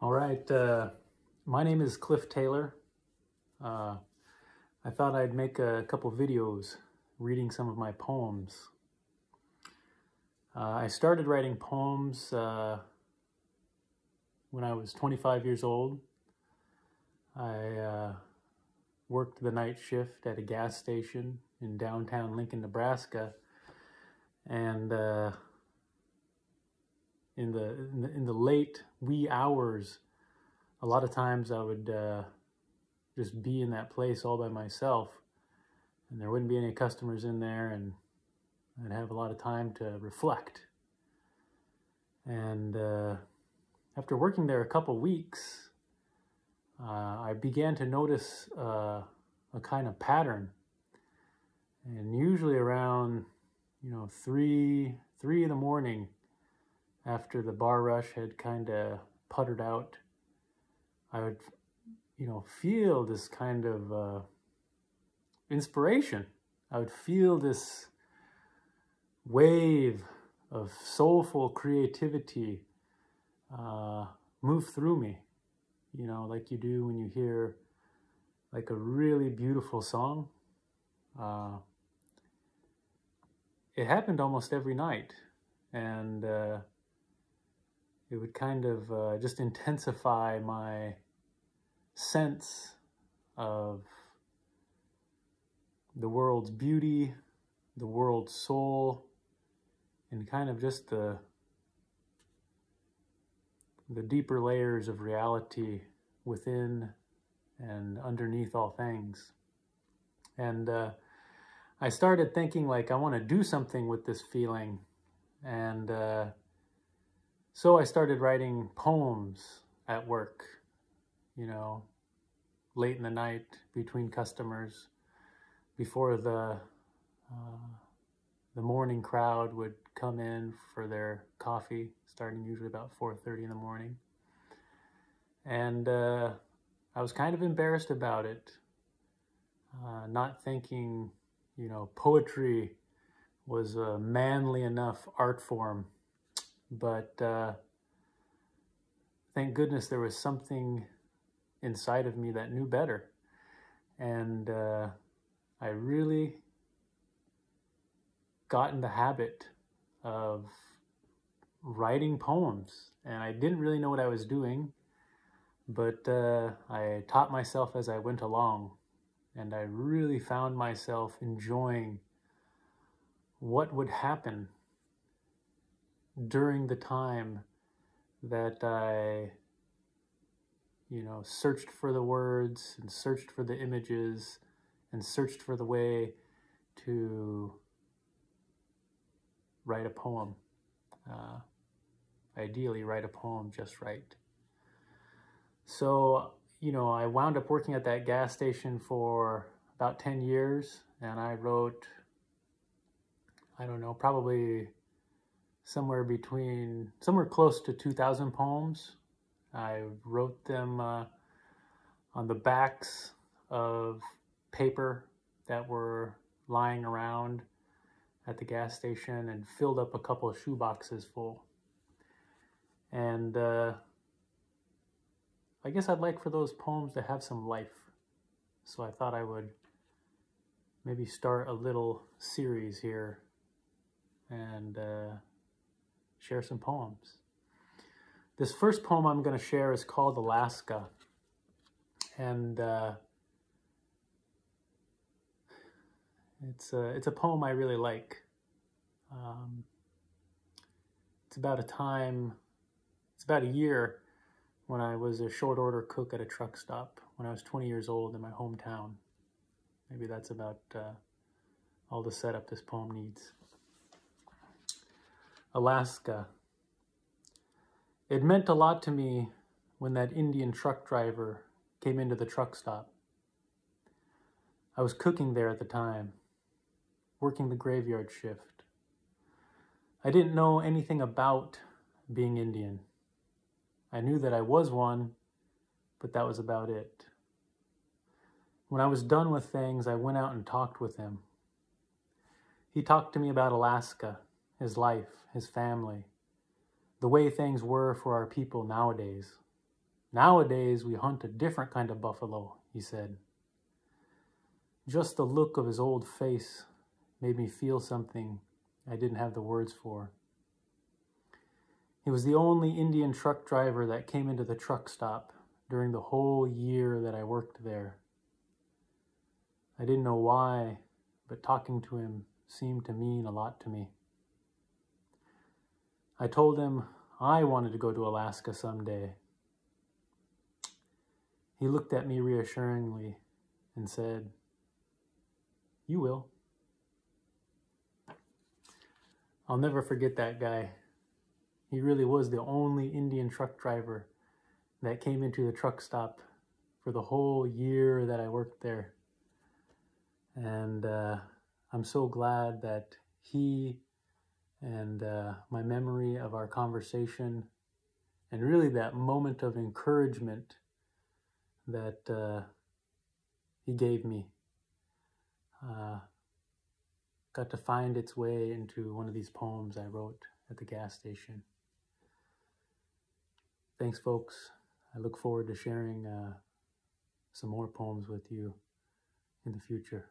All right, my name is Cliff Taylor. I thought I'd make a couple videos reading some of my poems. I started writing poems when I was 25 years old. I worked the night shift at a gas station in downtown Lincoln, Nebraska, and in the late wee hours, a lot of times I would just be in that place all by myself, and there wouldn't be any customers in there, and I'd have a lot of time to reflect. And after working there a couple weeks, I began to notice a kind of pattern. And usually around, 3 in the morning, after the bar rush had kind of puttered out, I would, feel this kind of inspiration. I would feel this wave of soulful creativity move through me, like you do when you hear like a really beautiful song. It happened almost every night, and it would kind of just intensify my sense of the world's beauty, the world's soul, and kind of just the deeper layers of reality within and underneath all things. And I started thinking, like, I want to do something with this feeling. And so I started writing poems at work, late in the night between customers, before the morning crowd would come in for their coffee, starting usually about 4:30 in the morning. And I was kind of embarrassed about it, not thinking, poetry was a manly enough art form. But thank goodness there was something inside of me that knew better. And I really got in the habit of writing poems. And I didn't really know what I was doing, but I taught myself as I went along. And I really found myself enjoying what would happen during the time that I, searched for the words and searched for the images and searched for the way to write a poem. Ideally, write a poem just right. So, I wound up working at that gas station for about 10 years, and I wrote, I don't know, probably somewhere close to 2,000 poems. I wrote them on the backs of paper that were lying around at the gas station and filled up a couple of shoe boxes full. And I guess I'd like for those poems to have some life. So I thought I would maybe start a little series here and share some poems. This first poem I'm going to share is called Alaska. And it's a poem I really like. It's about a year when I was a short order cook at a truck stop when I was 20 years old in my hometown. Maybe that's about all the setup this poem needs. Alaska. It meant a lot to me when that Indian truck driver came into the truck stop. I was cooking there at the time, working the graveyard shift. I didn't know anything about being Indian. I knew that I was one, but that was about it. When I was done with things, I went out and talked with him. He talked to me about Alaska, his life, his family, the way things were for our people nowadays. Nowadays, we hunt a different kind of buffalo, he said. Just the look of his old face made me feel something I didn't have the words for. He was the only Indian truck driver that came into the truck stop during the whole year that I worked there. I didn't know why, but talking to him seemed to mean a lot to me. I told him I wanted to go to Alaska someday. He looked at me reassuringly and said, "You will." I'll never forget that guy. He really was the only Indian truck driver that came into the truck stop for the whole year that I worked there. And I'm so glad that he and my memory of our conversation and really that moment of encouragement that he gave me got to find its way into one of these poems I wrote at the gas station. Thanks, folks. I look forward to sharing some more poems with you in the future.